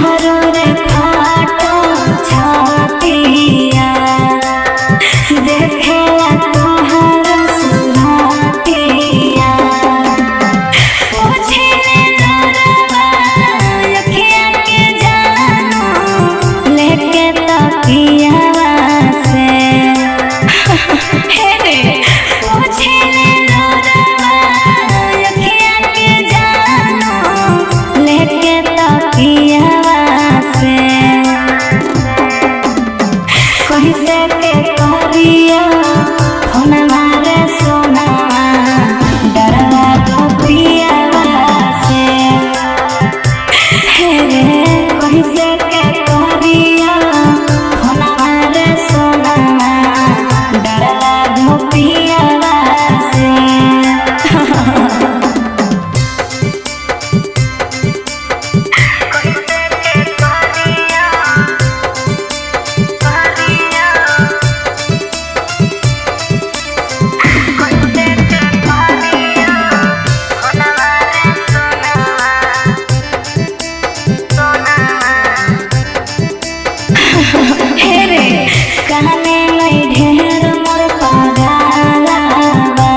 हमरो रे फाटो छातिया देखेला तोहर सुहातिया पूछले लोरवा अखिया के जानो लेके तकियावा से हे रे पूछले लोरवा अखिया के जानो लेके तकियावा से कहीं से के करिया फोनवा रे सोनावा डरवा गोपियावा से हे रे कहीं से के करिया फोनवा रे सोनावा डरवा गोपियावा से हे रे कहने लई ढेर मोर पागलवा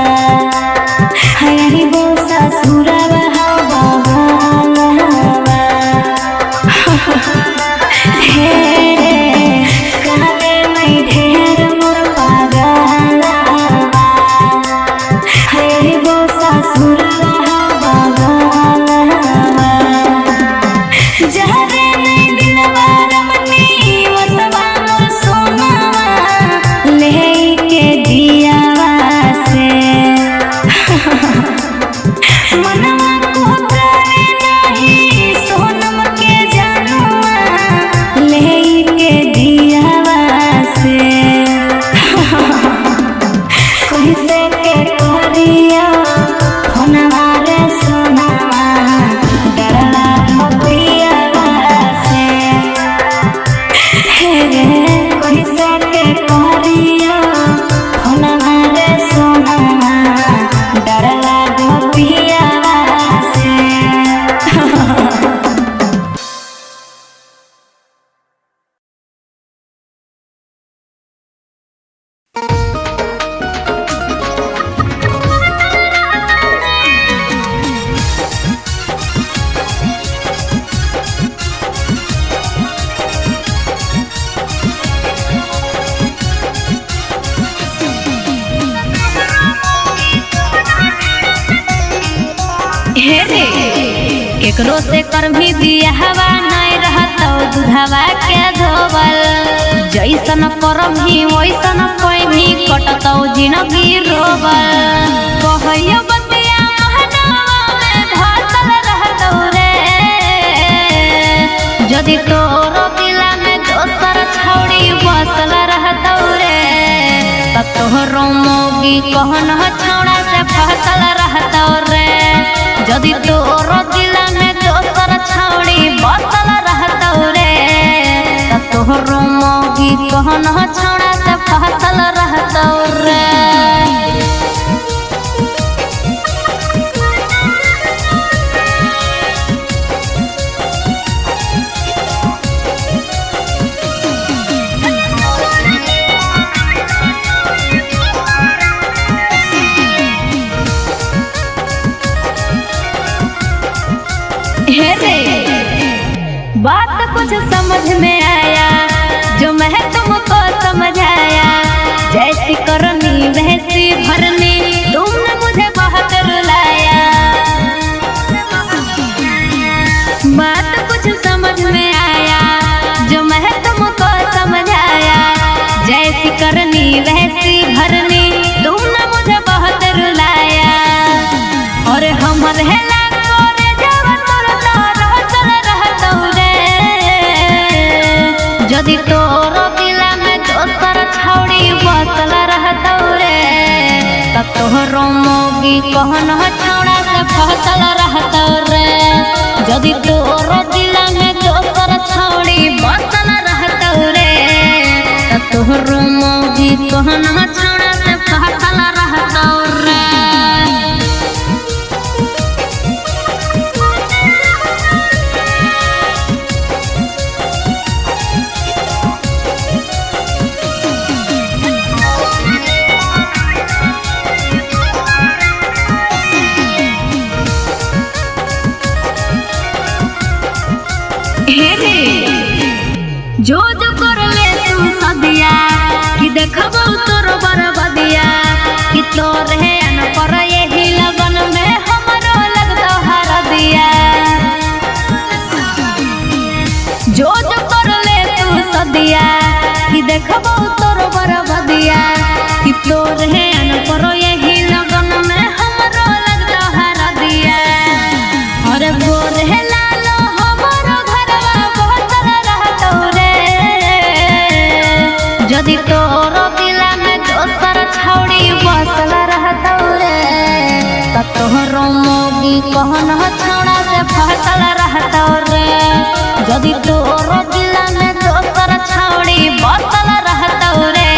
हयही बो ससुरवा हो बगलवा हे रे कहने लई ढेर मोर पागलवा हयही बो ससुरवा हो बगलवा जहरे नहीं दिलवा रमनी वसवा मोर सोनावा लेके दियावा से मनवा को करे नहीं सोनम के जानुआ लेके दियावा से कहीं से के करिया फोनवा रे सोनावा डरला गोपियावा से हे रे कहीं से के करिया फोनवा रे सोनावा डरला गोपियावा से हे रे केकरो से कर भी दिया हवा नहीं रहता दूधवा के धोवल जैसन करम ही वैसन कोई भी कटतौ जिंदगी रोवल कहैयो बतिया महनवा में धसल रहतौ रे यदि तोरो दिला में दोसर छौड़ी बसल रहतौ रे तब तोहरो मोगी कहन छौड़ा से फसल रहतौ रे यदि तोरो दिला में दोसर छौड़ी बसल रहतौ रे तब तोहरो मोगी कहन छौड़ा से फसल रहतौ रे हे रे बात कुछ समझ में आया जो मैं तुमको समझाया जैसी करनी वैसी भरनी तुमने मुझे बहुत रुलाया बात कुछ समझ में आया जो मैं तुमको समझाया जैसी करनी वैसी भरनी तुमने मुझे बहुत रुलाया और हमर है यदि तोरो दिला में दोसर छौड़ी बसल रहतौ रे तब तोहरो मोगी कहन छौड़ा से फसल रहतौ रे यदि तोरो दिला में दोसर छौड़ी बसल रहतौ रे तब तोहरो मोगी कहन छौड़ा से फसल रहतौ रे जो जो कर ले तू सदिया कि देखबो तोर बरबदिया कि तोर है न पर यही लगन में हमरो लगतो हर दिया। जो जो कर ले तू सदिया कि देखबो तोर बरबदिया कि तोर है न पर यही लगन में हमरो लगतो हर दिया। अरे गोर है लालो हमरो घरवा बहतर रहतो रे जदि तोर दिला में दोसर छौड़ी बसल रहतो रे त तोहरो मोगी कहन छौड़ा से फसल रहतो रे। जदि तोर दिला में दोसर छौड़ी बसल रहतो रे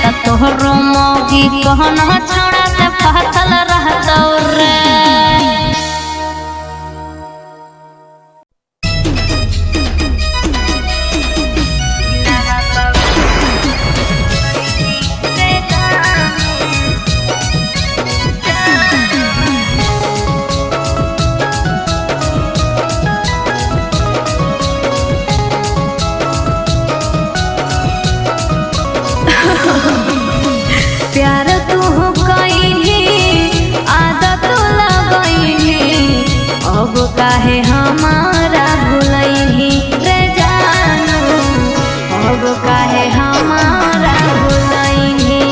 त तोहरो मोगी कहन छौड़ा से फसल रहतो रे। प्यार तू कइनी आदत लगइनी अब काहे हमारा भुलइनी रे जानू अब काहे हमारा भुलइनी।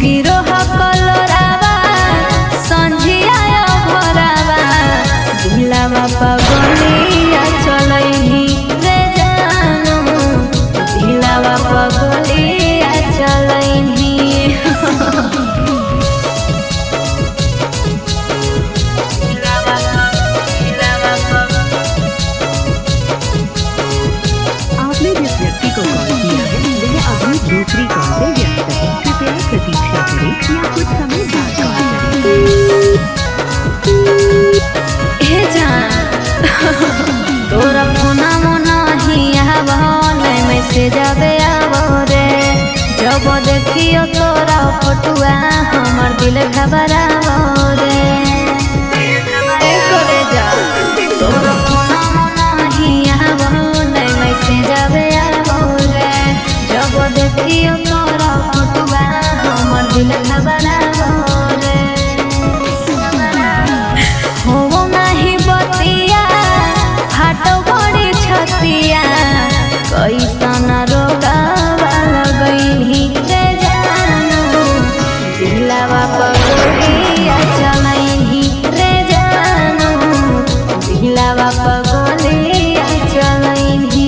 गिरोह कलोरावा संझिया भरावा दिलवा पगलिया चलइनी रे जानू दिलवा पगलिया चलइनी। आपने जिस व्यक्ति को कॉल किया है वह अभी दूसरी कॉल पे व्यस्त है, कृपया प्रतीक्षा करें या कुछ समय बाद कॉल करें। हे जान तोरा फोना मोना ही आवो नहीं मैसेज आवे आवो रे जब देखियो तोरा फोटुआ हमर दिल घबरावो रे। ए करे जा तोरा फोना मोना ही आवो नहीं मैसेज आवे आवो रे जब देखियो तोरा फोटुआ हमर दिल घबरावो रे। हो नाही बतिया हाटो बड़ी छतिया कैसन रोगावा लगइनी रे जानू दिलवा पगलिया चलइनी रे जानू दिलवा पगलिया चलइनी।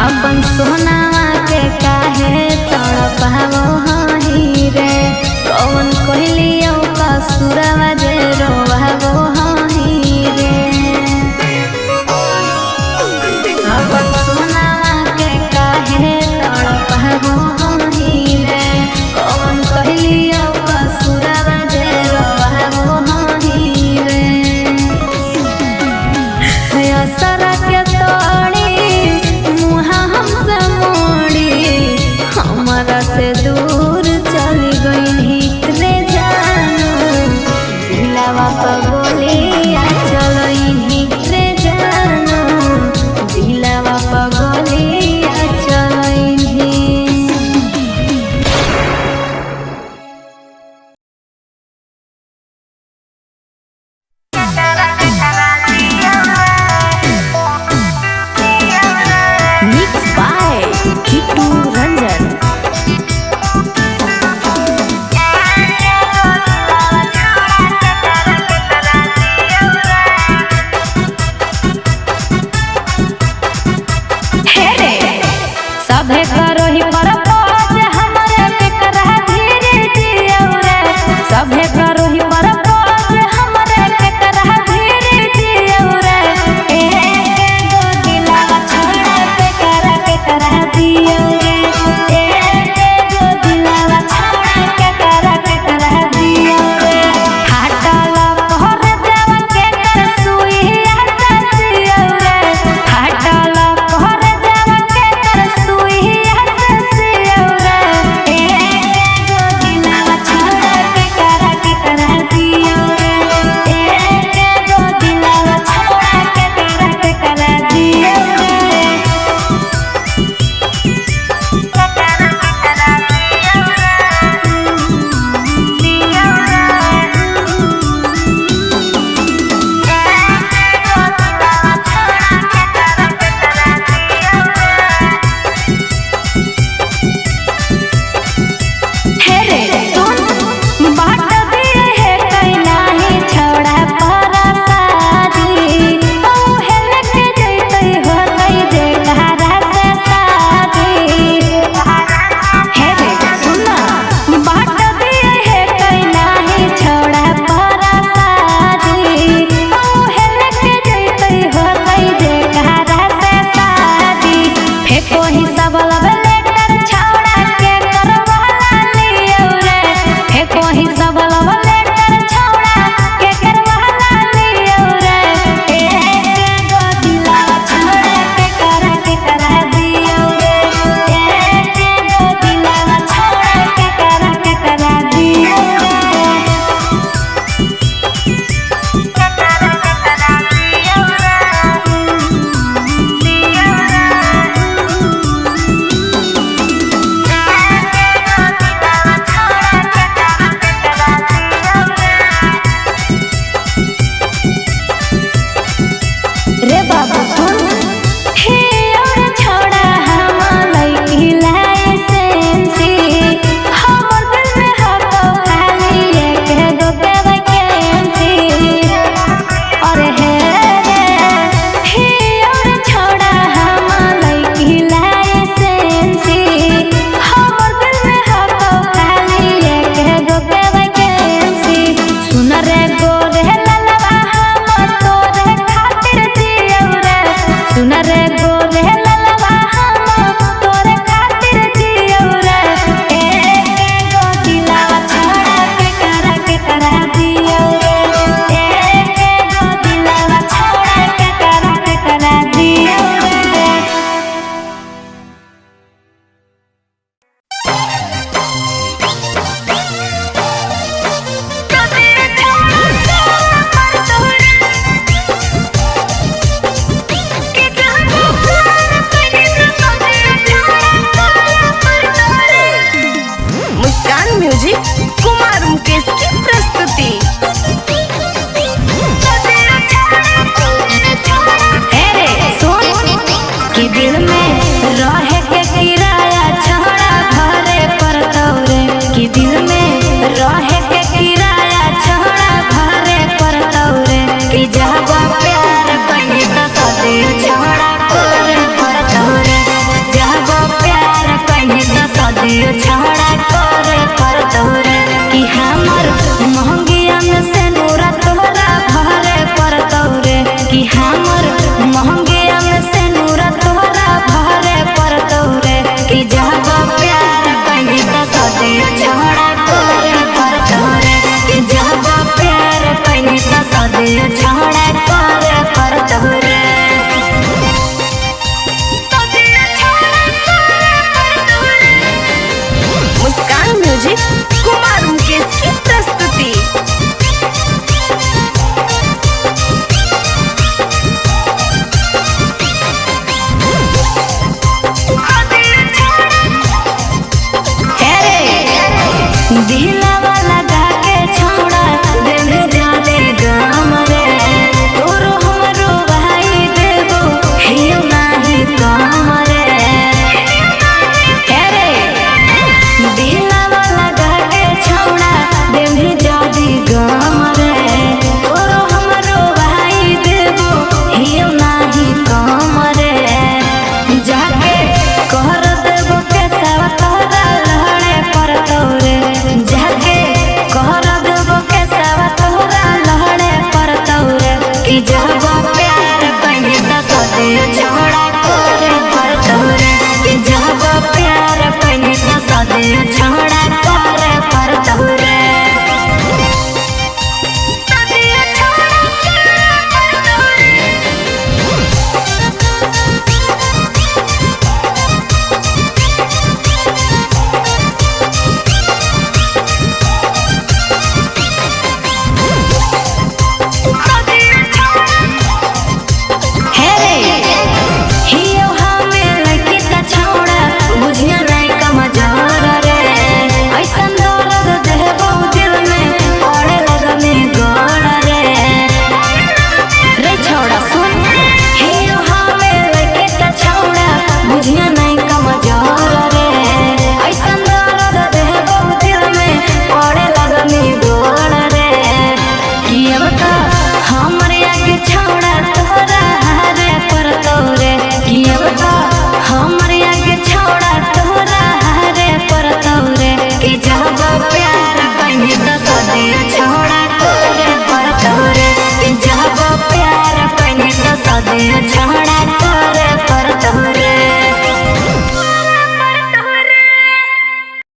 अपन सोनावा के काहे तड़पावो हही रे कौन कहलियो कसुरवा जे रोवावो हही रे। अपन सोनावा के काहे तड़पावो हही रे कौन कहलियो कसुरवा जे रोवावो हही रे। असर के तोड़ी मुहा हमसे मोड़ी हमारा से दूर चली गई रे जानू दिलवा पगलिया चलइनी रे जानू दिलवा पगलिया चलइनी। Mixed by Kitu Ranjan। सभे करो ही परपोज हमरे पे करह धीरे जियो रे सभे करो ही परपोज हमरे पे करह धीरे जियो रे। दो दिलवा छोड़ा पे करह दियो रे दो दिलवा छोड़ा रे सुन बाट दिए है कहीं नाही छोड़ा पर शादी ओ हेल के जैते हो कहीं जे कहारा से शादी हे रे सुन बाट दिए है कहीं नाही छोड़ा पर शादी ओ हेल के जैते हो कहीं जे कहारा से शादी फेको ही सब लेटर छौड़ा के करवाला लियो रे फेको ही सब लेटर छौड़ा के करवाला लियो रे एक गो दिलावा छौड़ा के करा दियो रे एक गो दिलावा छौड़ा के करा दियो रे बाबू सुन हे और छोड़ा हम लइकी लाइसेंसी हमर दिल में हो तो खाली एक गो के वैकेंसी अरे हे और छोड़ा हम लइकी लाइसेंसी हमर दिल में हो तो खाली एक गो के वैकेंसी सुन रे गोरे ललवा हम तोरे खातिर जियो रे सुन रे गोरे ललवा हम तोरे खातिर जियो रे एक गो दिलावा छौड़ा के करा दियो रे एक गो दिलावा छौड़ा के करा दियो रे मुस्कान म्यूजिक कुमार मुकेश की प्रस्तुति। हे रे सुन कि दिल में रहे के किराया छौड़ा घरे पर तौरे कि दिल में रहे के किराया छौड़ा घरे पर तौरे कि जब प्यार कहीं तो सदी छौड़ा करे पर तौरे जब प्यार कहीं तो सदी छौड़ा करे पर तौरे कि हमर महंगिया में से नूरा तोरा भरे पर तौरे कि हमर महंगिया में से नूरा तोरा भरे पर तौरे कि जब प्यार कहीं तो सदी छौड़ा करे पर तौरे कि जब प्यार कहीं तो सदी छौड़ा करे पर तौरे मुस्कान म्यूजिक कुमार मुकेश की प्रस्तुति। हे रे दिलवा लगा के छौड़ा दिल जाने गम रे तोरो हमरो भाई देबो हियो नाही कम रे हे रे दिलवा लगा के छौड़ा दिल जाने गम रे तोरो हमरो भाई देबो हियो नाही कम रे जाके कर देबो के सब तोरा लहड़े पर तौरे जाके तुम